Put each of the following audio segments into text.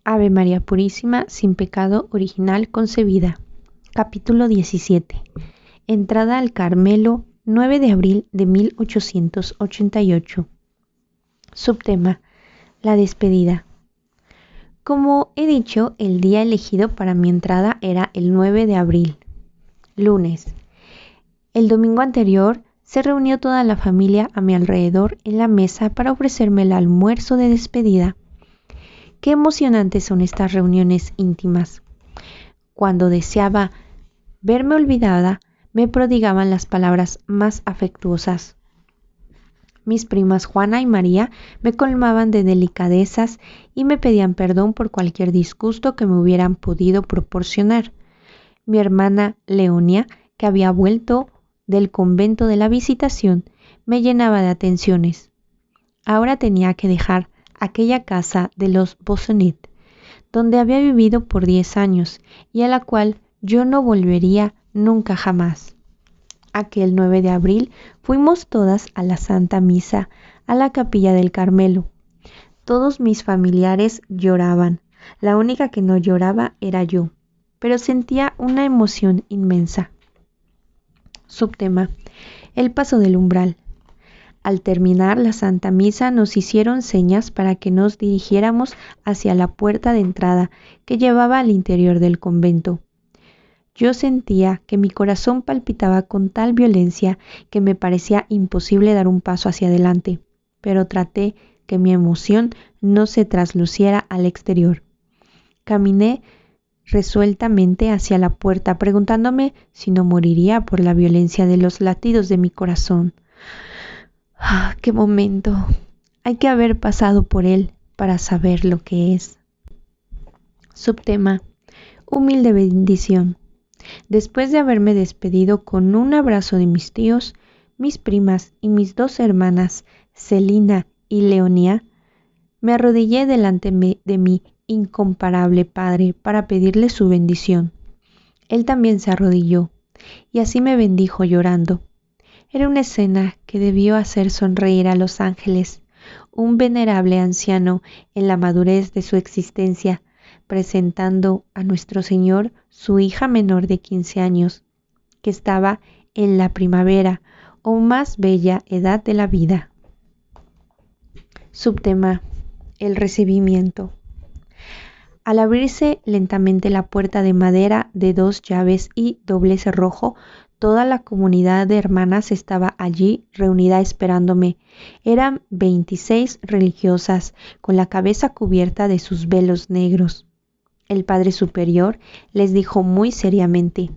Ave María Purísima, sin pecado original concebida. Capítulo 17. Entrada al Carmelo, 9 de abril de 1888. Subtema: la despedida. Como he dicho, el día elegido para mi entrada era el 9 de abril, lunes. El domingo anterior se reunió toda la familia a mi alrededor en la mesa para ofrecerme el almuerzo de despedida. Qué emocionantes son estas reuniones íntimas. Cuando deseaba verme olvidada, me prodigaban las palabras más afectuosas. Mis primas Juana y María me colmaban de delicadezas y me pedían perdón por cualquier disgusto que me hubieran podido proporcionar. Mi hermana Leonia, que había vuelto del convento de la Visitación, me llenaba de atenciones. Ahora tenía que dejar aquella casa de los Bossuet, donde había vivido por 10 años y a la cual yo no volvería nunca jamás. Aquel 9 de abril fuimos todas a la Santa Misa, a la capilla del Carmelo. Todos mis familiares lloraban. La única que no lloraba era yo, pero sentía una emoción inmensa. Subtema: el paso del umbral. Al terminar la Santa Misa nos hicieron señas para que nos dirigiéramos hacia la puerta de entrada que llevaba al interior del convento. Yo sentía que mi corazón palpitaba con tal violencia que me parecía imposible dar un paso hacia adelante, pero traté que mi emoción no se trasluciera al exterior. Caminé resueltamente hacia la puerta, preguntándome si no moriría por la violencia de los latidos de mi corazón. ¡Ah, qué momento! Hay que haber pasado por él para saber lo que es. Subtema: humilde bendición. Después de haberme despedido con un abrazo de mis tíos, mis primas y mis 2 hermanas, Celina y Leonia, me arrodillé delante de mi incomparable Padre para pedirle su bendición. Él también se arrodilló y así me bendijo llorando. Era una escena que debió hacer sonreír a los ángeles. Un venerable anciano en la madurez de su existencia, presentando a nuestro Señor su hija menor de 15 años, que estaba en la primavera o más bella edad de la vida. Subtema: el recibimiento. Al abrirse lentamente la puerta de madera de 2 llaves y doble cerrojo, toda la comunidad de hermanas estaba allí reunida esperándome. Eran 26 religiosas, con la cabeza cubierta de sus velos negros. El Padre Superior les dijo muy seriamente: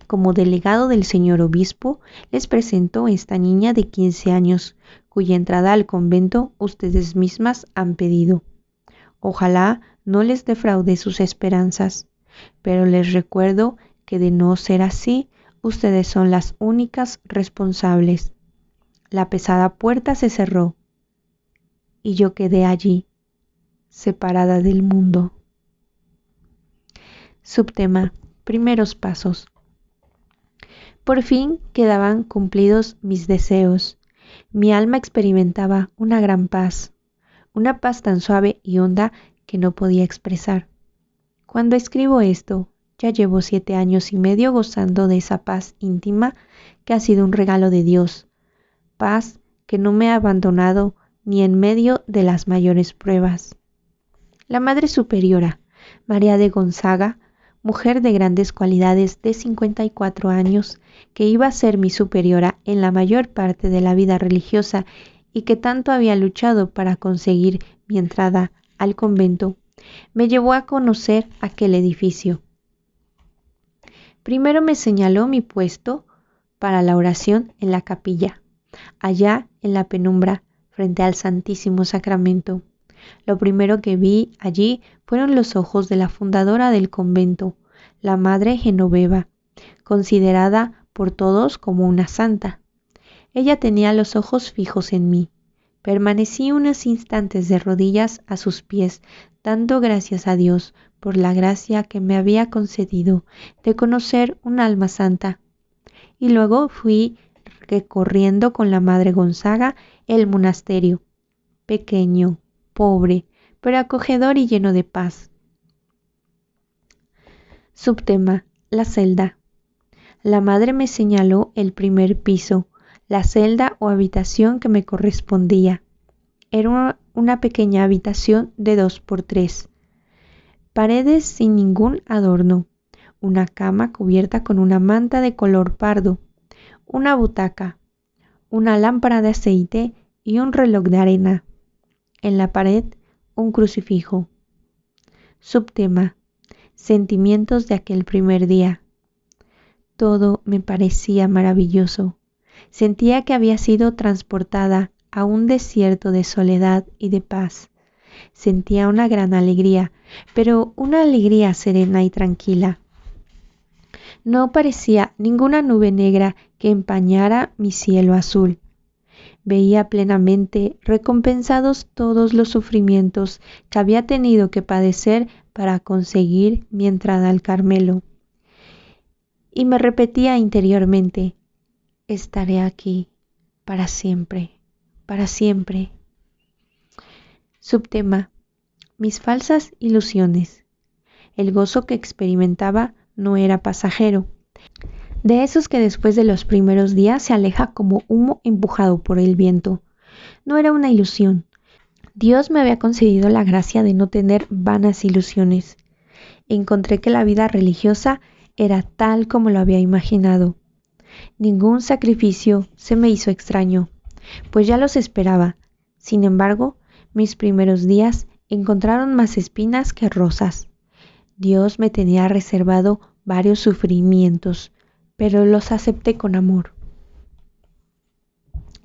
como delegado del señor obispo, les presento esta niña de 15 años, cuya entrada al convento ustedes mismas han pedido. Ojalá no les defraude sus esperanzas, pero les recuerdo que de no ser así, ustedes son las únicas responsables. La pesada puerta se cerró y yo quedé allí, separada del mundo. Subtema: primeros pasos. Por fin quedaban cumplidos mis deseos. Mi alma experimentaba una gran paz, una paz tan suave y honda que no podía expresar. Cuando escribo esto, ya llevo 7 años y medio gozando de esa paz íntima que ha sido un regalo de Dios, paz que no me ha abandonado ni en medio de las mayores pruebas. La Madre Superiora, María de Gonzaga, mujer de grandes cualidades de 54 años, que iba a ser mi superiora en la mayor parte de la vida religiosa y que tanto había luchado para conseguir mi entrada al convento, me llevó a conocer aquel edificio. Primero me señaló mi puesto para la oración en la capilla, allá en la penumbra, frente al Santísimo Sacramento. Lo primero que vi allí fueron los ojos de la fundadora del convento, la Madre Genoveva, considerada por todos como una santa. Ella tenía los ojos fijos en mí. Permanecí unos instantes de rodillas a sus pies, dando gracias a Dios por la gracia que me había concedido de conocer un alma santa. Y luego fui recorriendo con la Madre Gonzaga el monasterio, pequeño, pobre, pero acogedor y lleno de paz. Subtema: la celda. La madre me señaló el primer piso, la celda o habitación que me correspondía. Era una pequeña habitación de 2 por 3. Paredes sin ningún adorno, una cama cubierta con una manta de color pardo, una butaca, una lámpara de aceite y un reloj de arena. En la pared, un crucifijo. Subtema: sentimientos de aquel primer día. Todo me parecía maravilloso. Sentía que había sido transportada a un desierto de soledad y de paz. Sentía una gran alegría, pero una alegría serena y tranquila. No parecía ninguna nube negra que empañara mi cielo azul. Veía plenamente recompensados todos los sufrimientos que había tenido que padecer para conseguir mi entrada al Carmelo. Y me repetía interiormente: estaré aquí para siempre, para siempre. Subtema: mis falsas ilusiones. El gozo que experimentaba no era pasajero, de esos que después de los primeros días se aleja como humo empujado por el viento. No era una ilusión. Dios me había concedido la gracia de no tener vanas ilusiones. Encontré que la vida religiosa era tal como lo había imaginado. Ningún sacrificio se me hizo extraño, pues ya los esperaba. Sin embargo, mis primeros días encontraron más espinas que rosas. Dios me tenía reservado varios sufrimientos, pero los acepté con amor.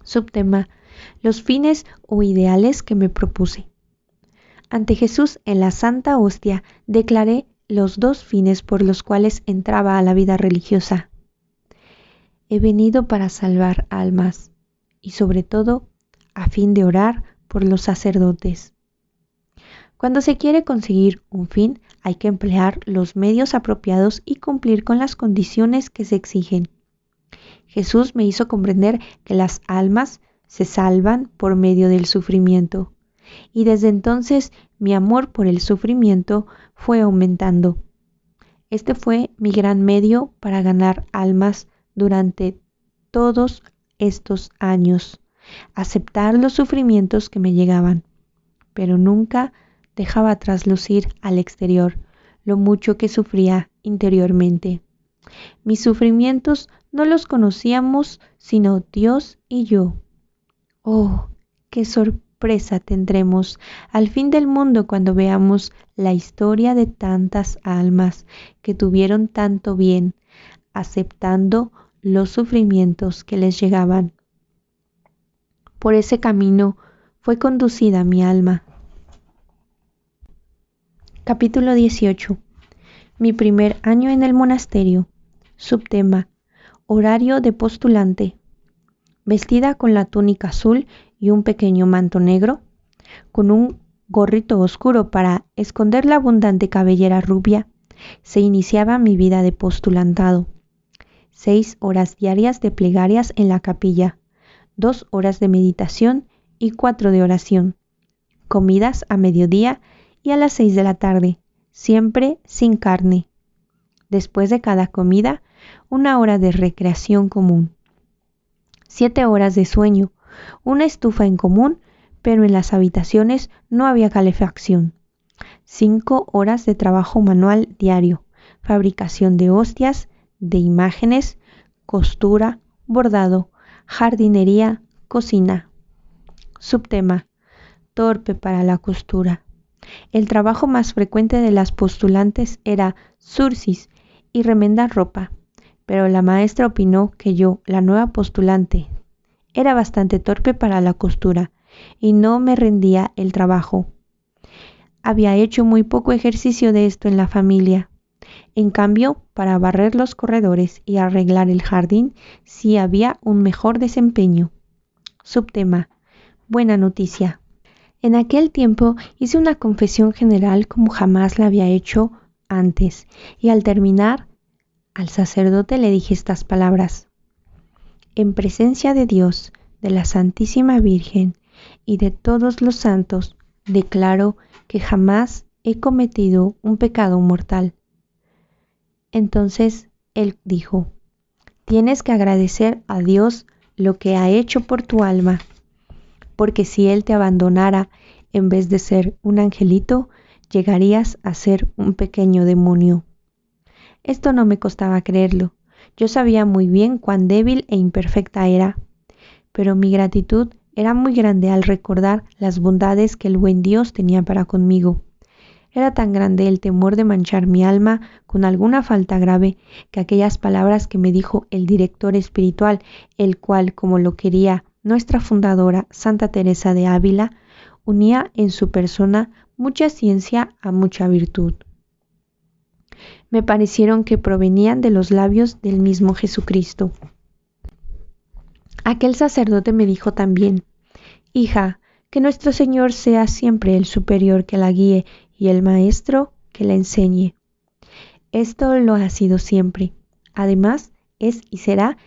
Subtema: los fines o ideales que me propuse. Ante Jesús en la Santa Hostia declaré los 2 fines por los cuales entraba a la vida religiosa. He venido para salvar almas y sobre todo a fin de orar por los sacerdotes. Cuando se quiere conseguir un fin, hay que emplear los medios apropiados y cumplir con las condiciones que se exigen. Jesús me hizo comprender que las almas se salvan por medio del sufrimiento, y desde entonces mi amor por el sufrimiento fue aumentando. Este fue mi gran medio para ganar almas durante todos estos años, aceptar los sufrimientos que me llegaban, pero nunca dejaba traslucir al exterior lo mucho que sufría interiormente. Mis sufrimientos no los conocíamos sino Dios y yo. ¡Oh, qué sorpresa tendremos al fin del mundo cuando veamos la historia de tantas almas que tuvieron tanto bien, aceptando los sufrimientos que les llegaban! Por ese camino fue conducida mi alma. Capítulo 18. Mi primer año en el monasterio. Subtema: horario de postulante. Vestida con la túnica azul y un pequeño manto negro, con un gorrito oscuro para esconder la abundante cabellera rubia, se iniciaba mi vida de postulantado. 6 horas diarias de plegarias en la capilla, 2 horas de meditación y 4 de oración. Comidas a mediodía y a las 6 de la tarde, siempre sin carne. Después de cada comida, 1 hora de recreación común. 7 horas de sueño, una estufa en común, pero en las habitaciones no había calefacción. 5 horas de trabajo manual diario, fabricación de hostias, de imágenes, costura, bordado, jardinería, cocina. Subtema: torpe para la costura. El trabajo más frecuente de las postulantes era surcis y remendar ropa, pero la maestra opinó que yo, la nueva postulante, era bastante torpe para la costura y no me rendía el trabajo. Había hecho muy poco ejercicio de esto en la familia. En cambio, para barrer los corredores y arreglar el jardín sí había un mejor desempeño. Subtema: buena noticia. En aquel tiempo hice una confesión general como jamás la había hecho antes, y al terminar, al sacerdote le dije estas palabras: en presencia de Dios, de la Santísima Virgen y de todos los santos, declaro que jamás he cometido un pecado mortal. Entonces él dijo: tienes que agradecer a Dios lo que ha hecho por tu alma, porque si Él te abandonara en vez de ser un angelito, llegarías a ser un pequeño demonio. Esto no me costaba creerlo. Yo sabía muy bien cuán débil e imperfecta era, pero mi gratitud era muy grande al recordar las bondades que el buen Dios tenía para conmigo. Era tan grande el temor de manchar mi alma con alguna falta grave que aquellas palabras que me dijo el director espiritual, el cual, como lo quería nuestra fundadora Santa Teresa de Ávila, unía en su persona mucha ciencia a mucha virtud. Me parecieron que provenían de los labios del mismo Jesucristo. Aquel sacerdote me dijo también: hija, que nuestro Señor sea siempre el superior que la guíe y el maestro que la enseñe. Esto lo ha sido siempre. Además, es y será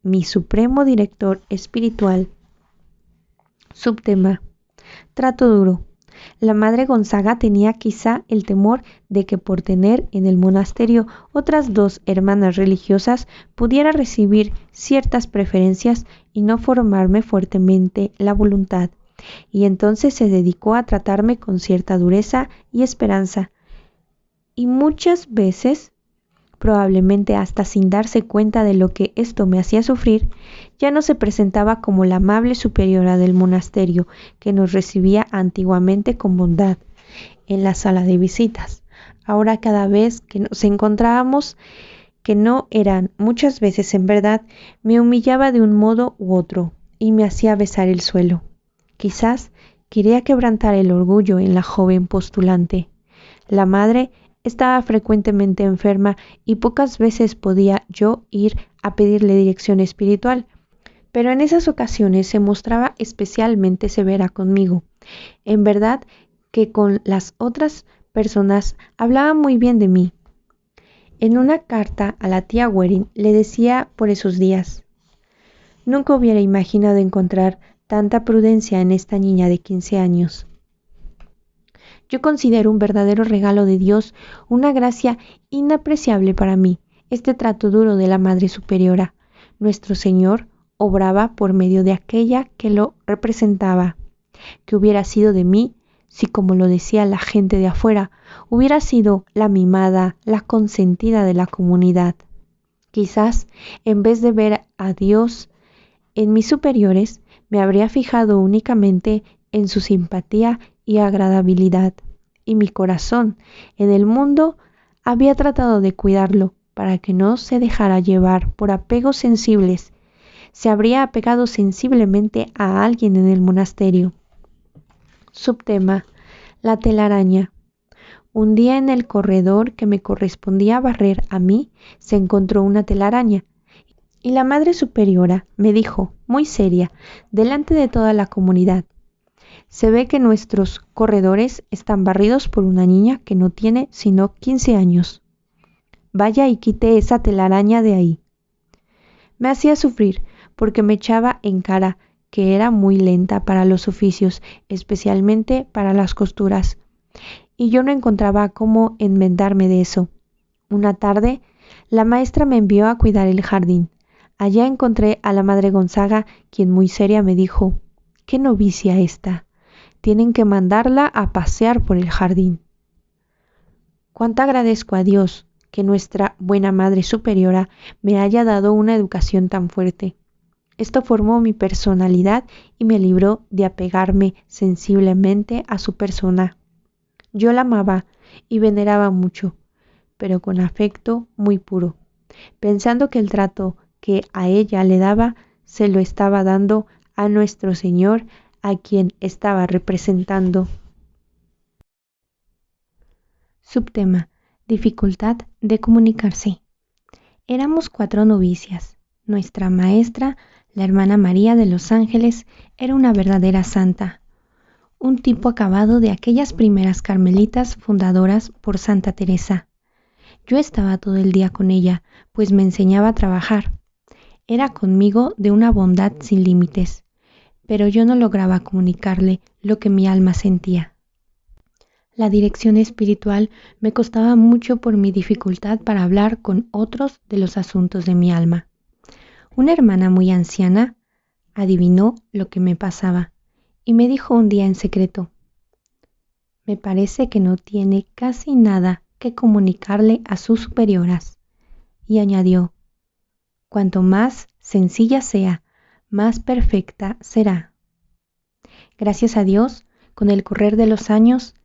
mi supremo director espiritual. Subtema: trato duro. La madre Gonzaga tenía quizá el temor de que por tener en el monasterio otras 2 hermanas religiosas pudiera recibir ciertas preferencias y no formarme fuertemente la voluntad, y entonces se dedicó a tratarme con cierta dureza y esperanza, y muchas veces, probablemente hasta sin darse cuenta de lo que esto me hacía sufrir, ya no se presentaba como la amable superiora del monasterio que nos recibía antiguamente con bondad en la sala de visitas. Ahora, cada vez que nos encontrábamos, que no eran muchas veces en verdad, me humillaba de un modo u otro y me hacía besar el suelo. Quizás quería quebrantar el orgullo en la joven postulante. La madre estaba frecuentemente enferma y pocas veces podía yo ir a pedirle dirección espiritual, pero en esas ocasiones se mostraba especialmente severa conmigo. En verdad que con las otras personas hablaba muy bien de mí. En una carta a la tía Waring le decía por esos días: nunca hubiera imaginado encontrar tanta prudencia en esta niña de 15 años. Yo considero un verdadero regalo de Dios, una gracia inapreciable para mí, este trato duro de la Madre Superiora. Nuestro Señor obraba por medio de aquella que lo representaba. ¿Qué hubiera sido de mí si, como lo decía la gente de afuera, hubiera sido la mimada, la consentida de la comunidad? Quizás, en vez de ver a Dios en mis superiores, me habría fijado únicamente en su simpatía y agradabilidad, y mi corazón en el mundo había tratado de cuidarlo para que no se dejara llevar por apegos sensibles. Se habría apegado sensiblemente a alguien en el monasterio. Subtema: la telaraña. Un día en el corredor que me correspondía barrer a mí se encontró una telaraña, y la Madre Superiora me dijo, muy seria, delante de toda la comunidad: se ve que nuestros corredores están barridos por una niña que no tiene sino 15 años. Vaya y quite esa telaraña de ahí. Me hacía sufrir porque me echaba en cara que era muy lenta para los oficios, especialmente para las costuras, y yo no encontraba cómo enmendarme de eso. Una tarde, la maestra me envió a cuidar el jardín. Allá encontré a la Madre Gonzaga, quien muy seria me dijo: «¿Qué novicia esta? Tienen que mandarla a pasear por el jardín». Cuánto agradezco a Dios que nuestra buena Madre Superiora me haya dado una educación tan fuerte. Esto formó mi personalidad y me libró de apegarme sensiblemente a su persona. Yo la amaba y veneraba mucho, pero con afecto muy puro, pensando que el trato que a ella le daba se lo estaba dando a nuestro Señor, a quien estaba representando. Subtema: dificultad de comunicarse. Éramos 4 novicias. Nuestra maestra, la hermana María de los Ángeles, era una verdadera santa, un tipo acabado de aquellas primeras carmelitas fundadoras por Santa Teresa. Yo estaba todo el día con ella, pues me enseñaba a trabajar. Era conmigo de una bondad sin límites, pero yo no lograba comunicarle lo que mi alma sentía. La dirección espiritual me costaba mucho por mi dificultad para hablar con otros de los asuntos de mi alma. Una hermana muy anciana adivinó lo que me pasaba y me dijo un día en secreto: me parece que no tiene casi nada que comunicarle a sus superioras. Y añadió: cuanto más sencilla sea, más perfecta será. Gracias a Dios, con el correr de los años,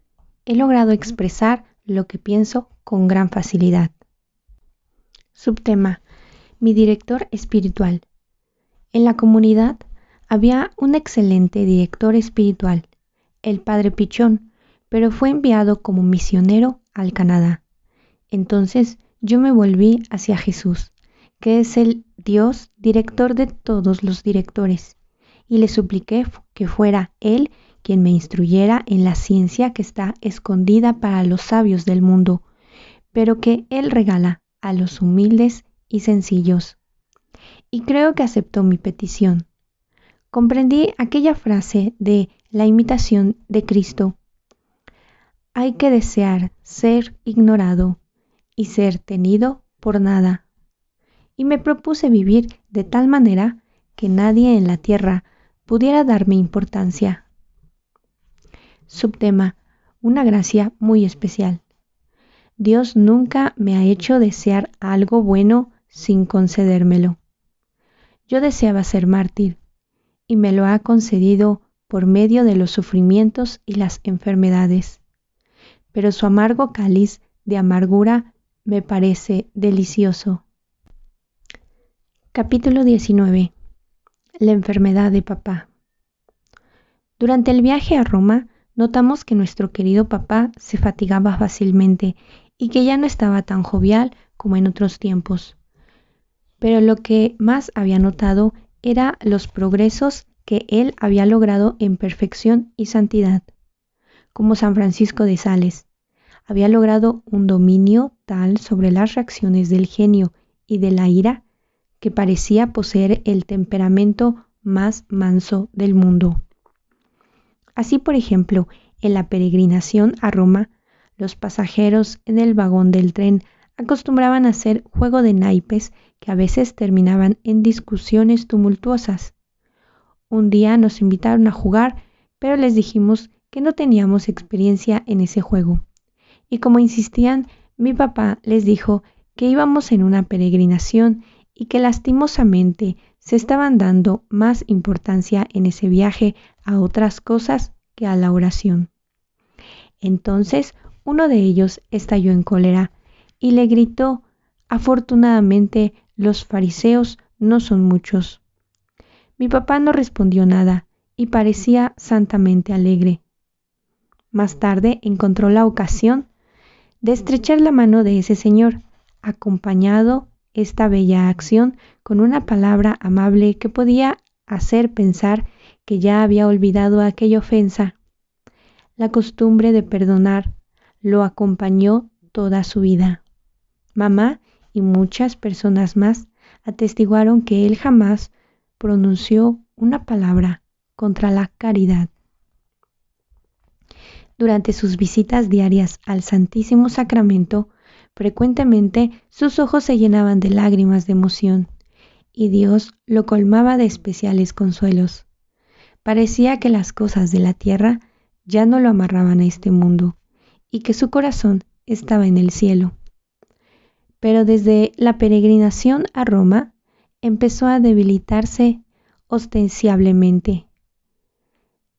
he logrado expresar lo que pienso con gran facilidad. Subtema: mi director espiritual. En la comunidad había un excelente director espiritual, el Padre Pichón, pero fue enviado como misionero al Canadá. Entonces yo me volví hacia Jesús, que es el Dios director de todos los directores, y le supliqué que fuera Él quien me instruyera en la ciencia que está escondida para los sabios del mundo, pero que Él regala a los humildes y sencillos. Y creo que aceptó mi petición. Comprendí aquella frase de la imitación de Cristo: hay que desear ser ignorado y ser tenido por nada. Y me propuse vivir de tal manera que nadie en la tierra pudiera darme importancia. Subtema: una gracia muy especial. Dios nunca me ha hecho desear algo bueno sin concedérmelo. Yo deseaba ser mártir y me lo ha concedido por medio de los sufrimientos y las enfermedades. Pero su amargo cáliz de amargura me parece delicioso. Capítulo 19. La enfermedad de papá. Durante el viaje a Roma, notamos que nuestro querido papá se fatigaba fácilmente y que ya no estaba tan jovial como en otros tiempos. Pero lo que más había notado era los progresos que él había logrado en perfección y santidad. Como San Francisco de Sales, había logrado un dominio tal sobre las reacciones del genio y de la ira que parecía poseer el temperamento más manso del mundo. Así, por ejemplo, en la peregrinación a Roma, los pasajeros en el vagón del tren acostumbraban a hacer juego de naipes que a veces terminaban en discusiones tumultuosas. Un día nos invitaron a jugar, pero les dijimos que no teníamos experiencia en ese juego. Y como insistían, mi papá les dijo que íbamos en una peregrinación y que lastimosamente se estaban dando más importancia en ese viaje a otras cosas que a la oración. Entonces uno de ellos estalló en cólera y le gritó: afortunadamente los fariseos no son muchos. Mi papá no respondió nada y parecía santamente alegre. Más tarde encontró la ocasión de estrechar la mano de ese señor, acompañado esta bella acción con una palabra amable que podía hacer pensar que ya había olvidado aquella ofensa. La costumbre de perdonar lo acompañó toda su vida. Mamá y muchas personas más atestiguaron que él jamás pronunció una palabra contra la caridad. Durante sus visitas diarias al Santísimo Sacramento, frecuentemente sus ojos se llenaban de lágrimas de emoción, y Dios lo colmaba de especiales consuelos. Parecía que las cosas de la tierra ya no lo amarraban a este mundo, y que su corazón estaba en el cielo. Pero desde la peregrinación a Roma, empezó a debilitarse ostensiblemente.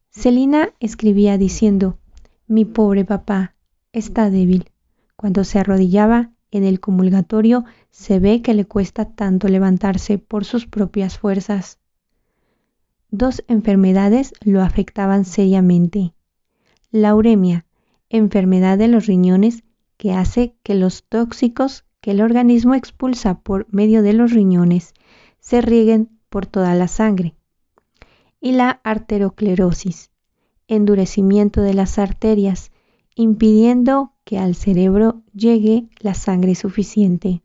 Celina escribía diciendo: mi pobre papá está débil. Cuando se arrodillaba en el comulgatorio, se ve que le cuesta tanto levantarse por sus propias fuerzas. 2 enfermedades lo afectaban seriamente. La uremia, enfermedad de los riñones que hace que los tóxicos que el organismo expulsa por medio de los riñones se rieguen por toda la sangre. Y la arteriosclerosis, endurecimiento de las arterias, impidiendo que al cerebro llegue la sangre suficiente.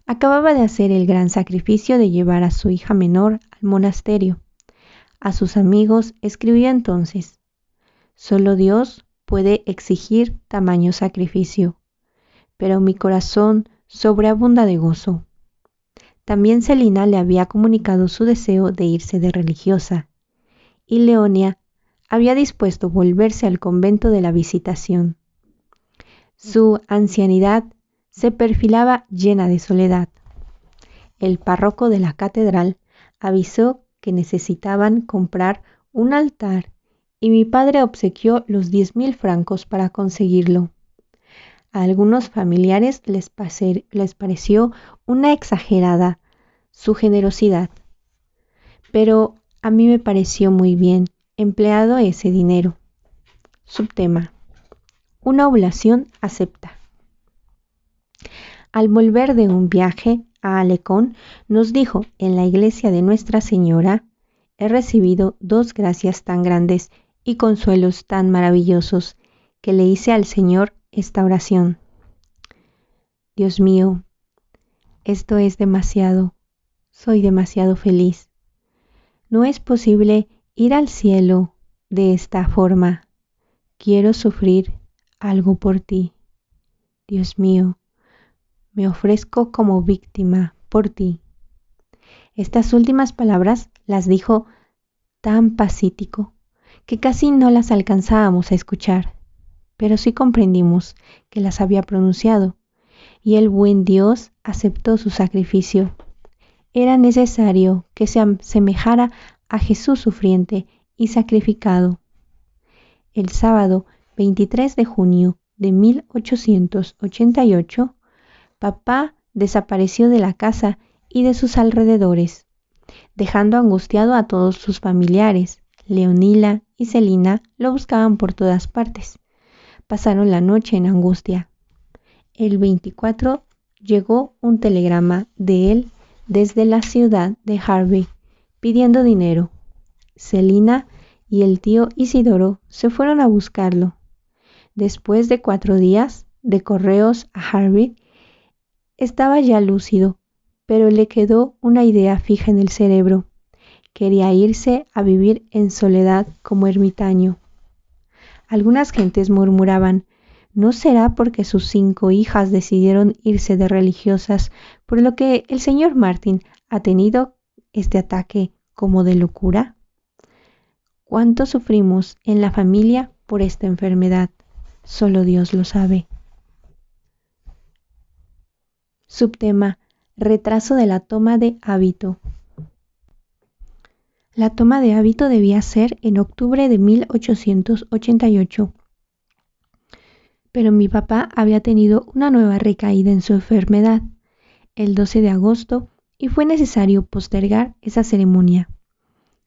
Acababa de hacer el gran sacrificio de llevar a su hija menor al monasterio. A sus amigos escribió entonces: solo Dios puede exigir tamaño sacrificio, pero mi corazón sobreabunda de gozo. También Celina le había comunicado su deseo de irse de religiosa, y Leonia había dispuesto volverse al convento de la Visitación. Su ancianidad se perfilaba llena de soledad. El párroco de la catedral avisó que necesitaban comprar un altar y mi padre obsequió los 10.000 francos para conseguirlo. A algunos familiares les pareció una exagerada su generosidad, pero a mí me pareció muy bien empleado ese dinero. Subtema: una oblación acepta. Al volver de un viaje a Alecón, nos dijo en la iglesia de Nuestra Señora: he recibido 2 gracias tan grandes y consuelos tan maravillosos que le hice al Señor esta oración. Dios mío, esto es demasiado, soy demasiado feliz. No es posible ir al cielo de esta forma. Quiero sufrir algo por ti. Dios mío, me ofrezco como víctima por ti. Estas últimas palabras las dijo tan pacífico que casi no las alcanzábamos a escuchar, pero sí comprendimos que las había pronunciado, y el buen Dios aceptó su sacrificio. Era necesario que se asemejara a Jesús sufriente y sacrificado. El sábado 23 de junio de 1888, papá desapareció de la casa y de sus alrededores, dejando angustiado a todos sus familiares. Leonila y Celina lo buscaban por todas partes. Pasaron la noche en angustia. El 24 llegó un telegrama de él desde la ciudad de Harvey pidiendo dinero. Celina y el tío Isidoro se fueron a buscarlo. Después de 4 días de correos a Harvey, estaba ya lúcido, pero le quedó una idea fija en el cerebro. Quería irse a vivir en soledad como ermitaño. Algunas gentes murmuraban: ¿no será porque sus 5 hijas decidieron irse de religiosas, por lo que el señor Martin ha tenido este ataque como de locura? ¿Cuánto sufrimos en la familia por esta enfermedad? Solo Dios lo sabe. Subtema: retraso de la toma de hábito. La toma de hábito debía ser en octubre de 1888. Pero mi papá había tenido una nueva recaída en su enfermedad el 12 de agosto y fue necesario postergar esa ceremonia.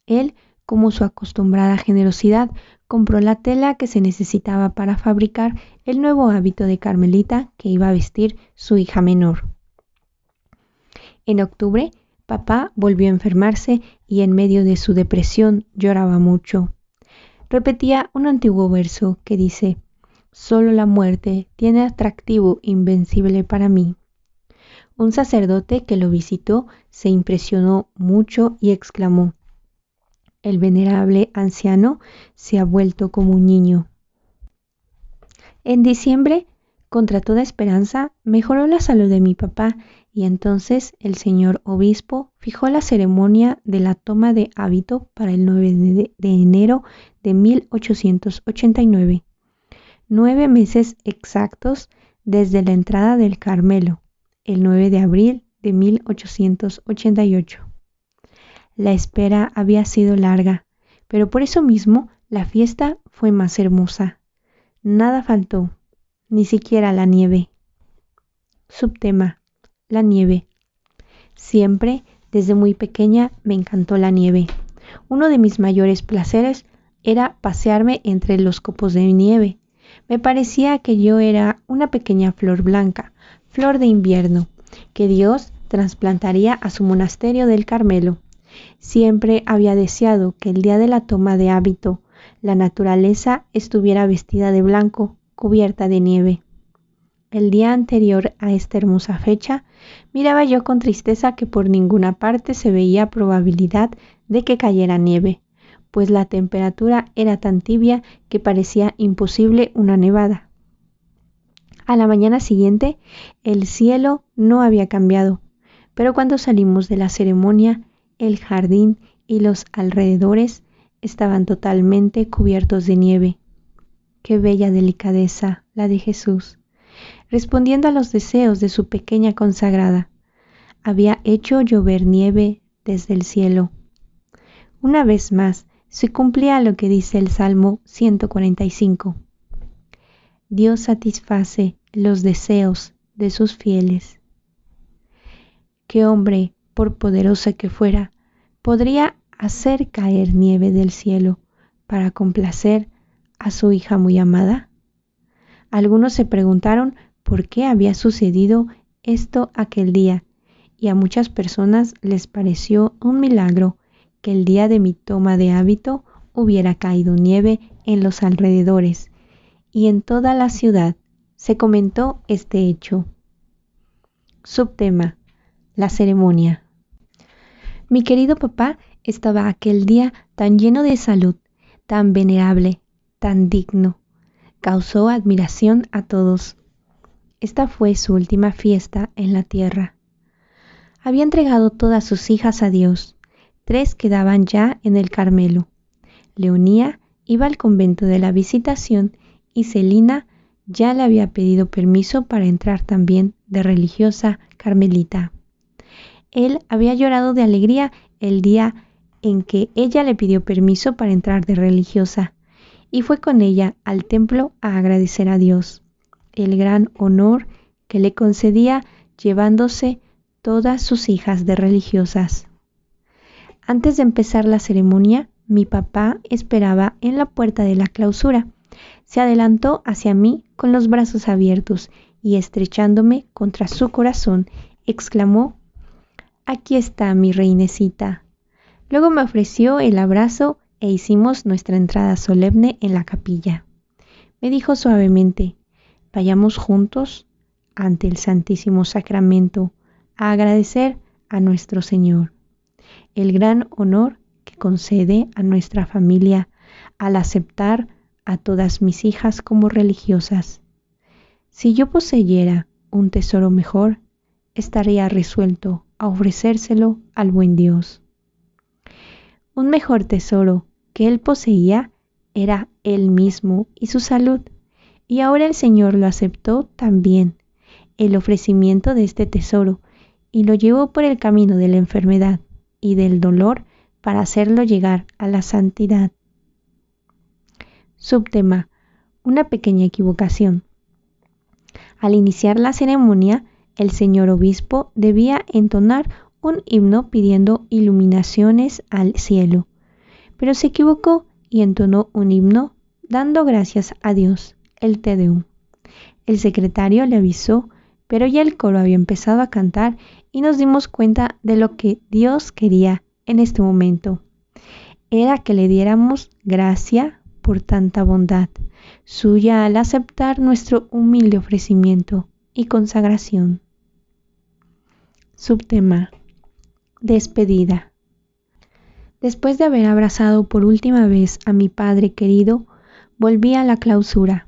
Él, como su acostumbrada generosidad, compró la tela que se necesitaba para fabricar el nuevo hábito de carmelita que iba a vestir su hija menor. En octubre, papá volvió a enfermarse y en medio de su depresión lloraba mucho. Repetía un antiguo verso que dice: «Solo la muerte tiene atractivo invencible para mí». Un sacerdote que lo visitó se impresionó mucho y exclamó: «El venerable anciano se ha vuelto como un niño». En diciembre, contra toda esperanza, mejoró la salud de mi papá y entonces el señor obispo fijó la ceremonia de la toma de hábito para el 9 de enero de 1889, 9 meses exactos desde la entrada del Carmelo, el 9 de abril de 1888. La espera había sido larga, pero por eso mismo la fiesta fue más hermosa. Nada faltó, ni siquiera la nieve. Subtema: la nieve. Siempre, desde muy pequeña, me encantó la nieve. Uno de mis mayores placeres era pasearme entre los copos de nieve. Me parecía que yo era una pequeña flor blanca, flor de invierno, que Dios trasplantaría a su monasterio del Carmelo. Siempre había deseado que el día de la toma de hábito la naturaleza estuviera vestida de blanco, cubierta de nieve. El día anterior a esta hermosa fecha, miraba yo con tristeza que por ninguna parte se veía probabilidad de que cayera nieve, pues la temperatura era tan tibia que parecía imposible una nevada. A la mañana siguiente, el cielo no había cambiado, pero cuando salimos de la ceremonia, el jardín y los alrededores estaban totalmente cubiertos de nieve. Qué bella delicadeza la de Jesús, respondiendo a los deseos de su pequeña consagrada. Había hecho llover nieve desde el cielo. Una vez más, se cumplía lo que dice el Salmo 145. Dios satisface los deseos de sus fieles. ¿Qué hombre, por poderoso que fuera, podría hacer caer nieve del cielo para complacer a su hija muy amada? Algunos se preguntaron por qué había sucedido esto aquel día, y a muchas personas les pareció un milagro que el día de mi toma de hábito hubiera caído nieve en los alrededores, y en toda la ciudad se comentó este hecho. Subtema: la ceremonia. Mi querido papá estaba aquel día tan lleno de salud, tan venerable, tan digno. Causó admiración a todos. Esta fue su última fiesta en la tierra. Había entregado todas sus hijas a Dios. 3 quedaban ya en el Carmelo. Leonía iba al convento de la Visitación y Celina ya le había pedido permiso para entrar también de religiosa carmelita. Él había llorado de alegría el día en que ella le pidió permiso para entrar de religiosa y fue con ella al templo a agradecer a Dios el gran honor que le concedía llevándose todas sus hijas de religiosas. Antes de empezar la ceremonia, mi papá esperaba en la puerta de la clausura. Se adelantó hacia mí con los brazos abiertos y estrechándome contra su corazón, exclamó: «Aquí está mi reinecita». Luego me ofreció el abrazo e hicimos nuestra entrada solemne en la capilla. Me dijo suavemente: «Vayamos juntos ante el Santísimo Sacramento a agradecer a nuestro Señor el gran honor que concede a nuestra familia al aceptar a todas mis hijas como religiosas. Si yo poseyera un tesoro mejor, estaría resuelto a ofrecérselo al buen Dios». Un mejor tesoro que él poseía era él mismo y su salud, y ahora el Señor lo aceptó también, el ofrecimiento de este tesoro, y lo llevó por el camino de la enfermedad y del dolor para hacerlo llegar a la santidad. Subtema: una pequeña equivocación. Al iniciar la ceremonia, el señor obispo debía entonar un himno pidiendo iluminaciones al cielo, pero se equivocó y entonó un himno dando gracias a Dios, el Te Deum. El secretario le avisó, pero ya el coro había empezado a cantar y nos dimos cuenta de lo que Dios quería en este momento. Era que le diéramos gracia por tanta bondad suya al aceptar nuestro humilde ofrecimiento y consagración. Subtema: despedida. Después de haber abrazado por última vez a mi padre querido, volví a la clausura.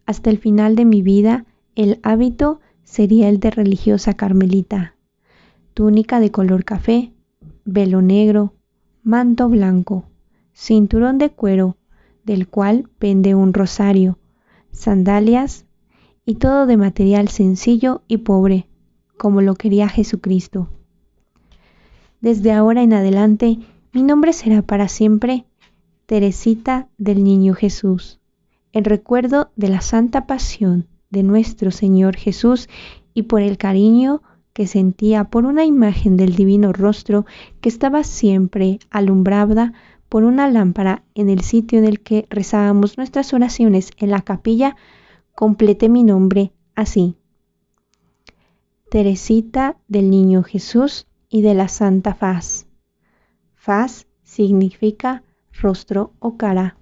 Hasta el final de mi vida, el hábito sería el de religiosa carmelita: túnica de color café, velo negro, manto blanco, cinturón de cuero, del cual pende un rosario, sandalias y todo de material sencillo y pobre, como lo quería Jesucristo. Desde ahora en adelante, mi nombre será para siempre Teresita del Niño Jesús, en recuerdo de la santa pasión de nuestro Señor Jesús y por el cariño que sentía por una imagen del divino rostro que estaba siempre alumbrada por una lámpara en el sitio en el que rezábamos nuestras oraciones en la capilla. Completé mi nombre así: Teresita del Niño Jesús y de la Santa Faz. Faz significa rostro o cara.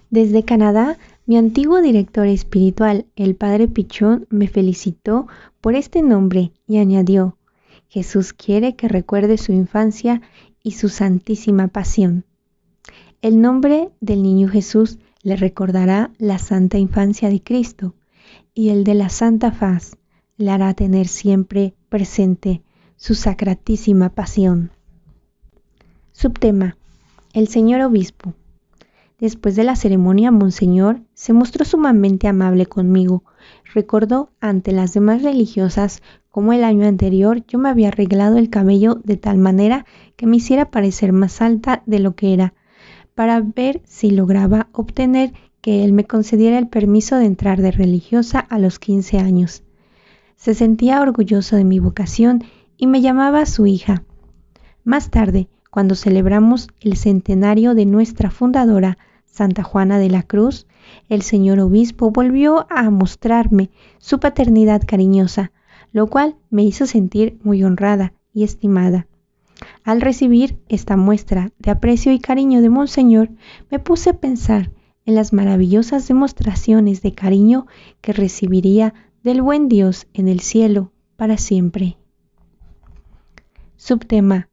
Desde Canadá, mi antiguo director espiritual, el Padre Pichón, me felicitó por este nombre y añadió: Jesús quiere que recuerde su infancia y su santísima pasión. El nombre del niño Jesús le recordará la santa infancia de Cristo, y el de la Santa Faz le hará tener siempre presente su sacratísima pasión. Subtema: el señor obispo. Después de la ceremonia, Monseñor se mostró sumamente amable conmigo. Recordó ante las demás religiosas cómo el año anterior yo me había arreglado el cabello de tal manera que me hiciera parecer más alta de lo que era, para ver si lograba obtener que él me concediera el permiso de entrar de religiosa a los 15 años. Se sentía orgulloso de mi vocación y me llamaba su hija. Más tarde, cuando celebramos el centenario de nuestra fundadora, Santa Juana de la Cruz, el señor obispo volvió a mostrarme su paternidad cariñosa, lo cual me hizo sentir muy honrada y estimada. Al recibir esta muestra de aprecio y cariño de Monseñor, me puse a pensar en las maravillosas demostraciones de cariño que recibiría del buen Dios en el cielo para siempre. Subtema: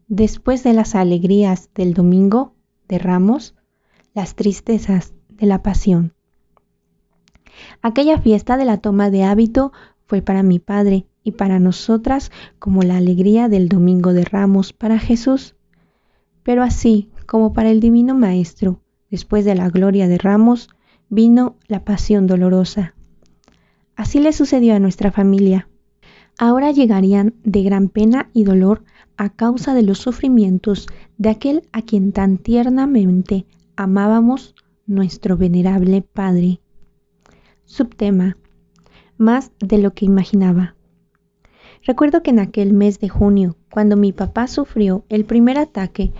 después de las alegrías del Domingo de Ramos, las tristezas de la Pasión. Aquella fiesta de la toma de hábito fue para mi padre y para nosotras como la alegría del Domingo de Ramos para Jesús. Pero así como para el Divino Maestro, después de la gloria de Ramos, vino la pasión dolorosa. Así le sucedió a nuestra familia. Ahora llegarían de gran pena y dolor a causa de los sufrimientos de aquel a quien tan tiernamente amábamos, nuestro venerable Padre. Subtema: más de lo que imaginaba. Recuerdo que en aquel mes de junio, cuando mi papá sufrió el primer ataque,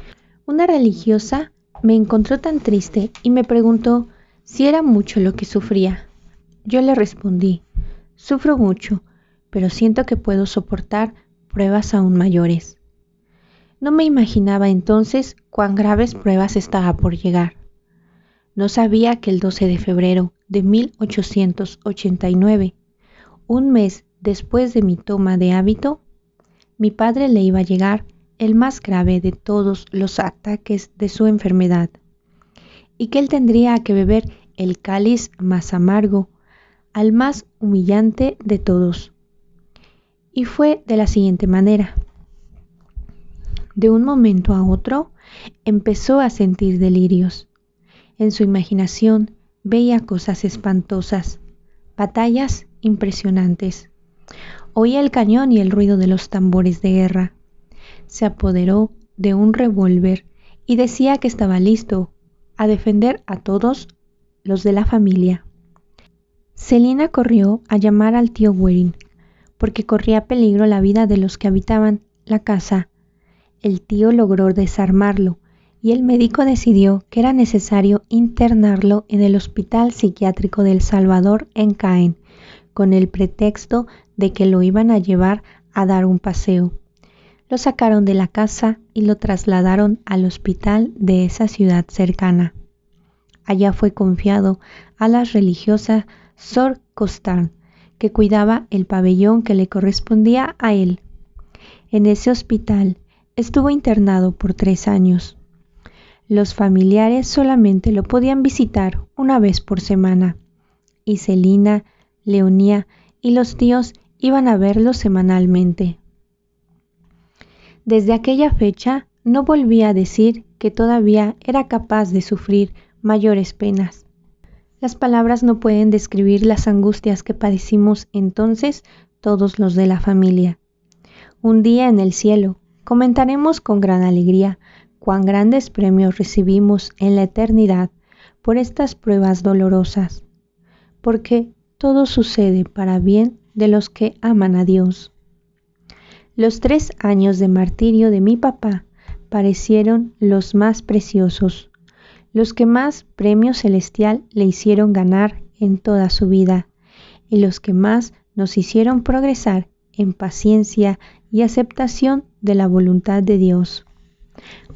una religiosa me encontró tan triste y me preguntó si era mucho lo que sufría. Yo le respondí: sufro mucho, pero siento que puedo soportar pruebas aún mayores. No me imaginaba entonces cuán graves pruebas estaba por llegar. No sabía que el 12 de febrero de 1889, un mes después de mi toma de hábito, mi padre le iba a llegar el más grave de todos los ataques de su enfermedad, y que él tendría que beber el cáliz más amargo, al más humillante de todos. Y fue de la siguiente manera. De un momento a otro, empezó a sentir delirios. En su imaginación veía cosas espantosas, batallas impresionantes. Oía el cañón y el ruido de los tambores de guerra. Se apoderó de un revólver y decía que estaba listo a defender a todos los de la familia. Celina corrió a llamar al tío Guerin, porque corría peligro la vida de los que habitaban la casa. El tío logró desarmarlo y el médico decidió que era necesario internarlo en el Hospital Psiquiátrico del Salvador en Caen, con el pretexto de que lo iban a llevar a dar un paseo. Lo sacaron de la casa y lo trasladaron al hospital de esa ciudad cercana. Allá fue confiado a la religiosa Sor Costard, que cuidaba el pabellón que le correspondía a él. En ese hospital estuvo internado por 3 años. Los familiares solamente lo podían visitar una vez por semana, y Celina, Leonía y los tíos iban a verlo semanalmente. Desde aquella fecha no volvía a decir que todavía era capaz de sufrir mayores penas. Las palabras no pueden describir las angustias que padecimos entonces todos los de la familia. Un día en el cielo comentaremos con gran alegría cuán grandes premios recibimos en la eternidad por estas pruebas dolorosas, porque todo sucede para bien de los que aman a Dios. Los 3 años de martirio de mi papá parecieron los más preciosos, los que más premio celestial le hicieron ganar en toda su vida, y los que más nos hicieron progresar en paciencia y aceptación de la voluntad de Dios.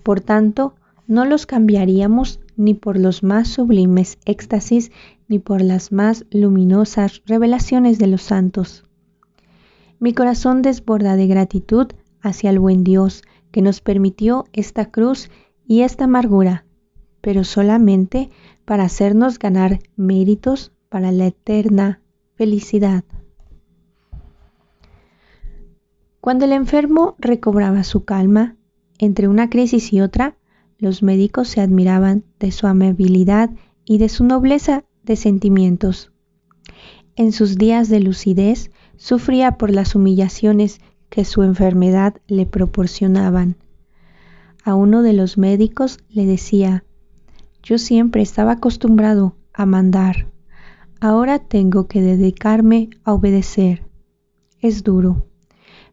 Por tanto, no los cambiaríamos ni por los más sublimes éxtasis ni por las más luminosas revelaciones de los santos. Mi corazón desborda de gratitud hacia el buen Dios que nos permitió esta cruz y esta amargura, pero solamente para hacernos ganar méritos para la eterna felicidad. Cuando el enfermo recobraba su calma, entre una crisis y otra, los médicos se admiraban de su amabilidad y de su nobleza de sentimientos. En sus días de lucidez, sufría por las humillaciones que su enfermedad le proporcionaban. A uno de los médicos le decía: «Yo siempre estaba acostumbrado a mandar. Ahora tengo que dedicarme a obedecer. Es duro,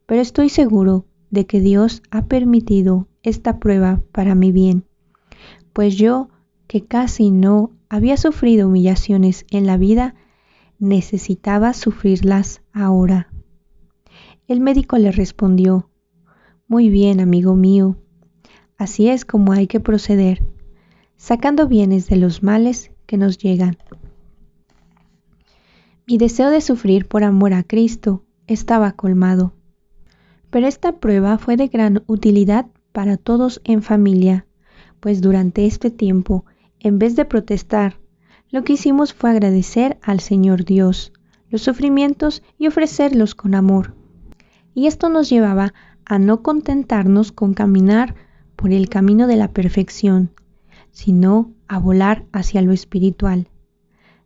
pero estoy seguro de que Dios ha permitido esta prueba para mi bien, pues yo, que casi no había sufrido humillaciones en la vida, necesitaba sufrirlas ahora». El médico le respondió: «Muy bien, amigo mío, así es como hay que proceder, sacando bienes de los males que nos llegan». Mi deseo de sufrir por amor a Cristo estaba colmado. Pero esta prueba fue de gran utilidad para todos en familia, pues durante este tiempo, en vez de protestar, lo que hicimos fue agradecer al Señor Dios los sufrimientos y ofrecerlos con amor. Y esto nos llevaba a no contentarnos con caminar por el camino de la perfección, sino a volar hacia lo espiritual.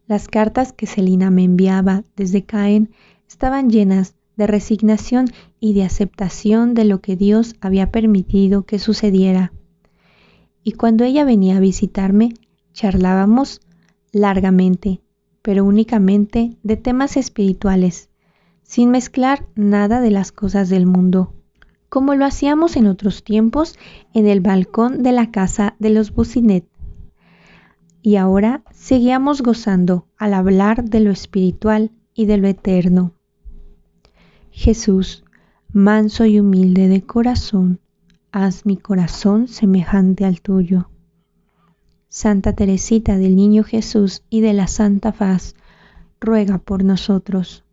Las cartas que Celina me enviaba desde Caen estaban llenas de resignación y de aceptación de lo que Dios había permitido que sucediera. Y cuando ella venía a visitarme, charlábamos largamente, pero únicamente de temas espirituales, sin mezclar nada de las cosas del mundo, como lo hacíamos en otros tiempos en el balcón de la casa de los Businet. Y ahora seguíamos gozando al hablar de lo espiritual y de lo eterno. Jesús, manso y humilde de corazón, haz mi corazón semejante al tuyo. Santa Teresita del Niño Jesús y de la Santa Faz, ruega por nosotros.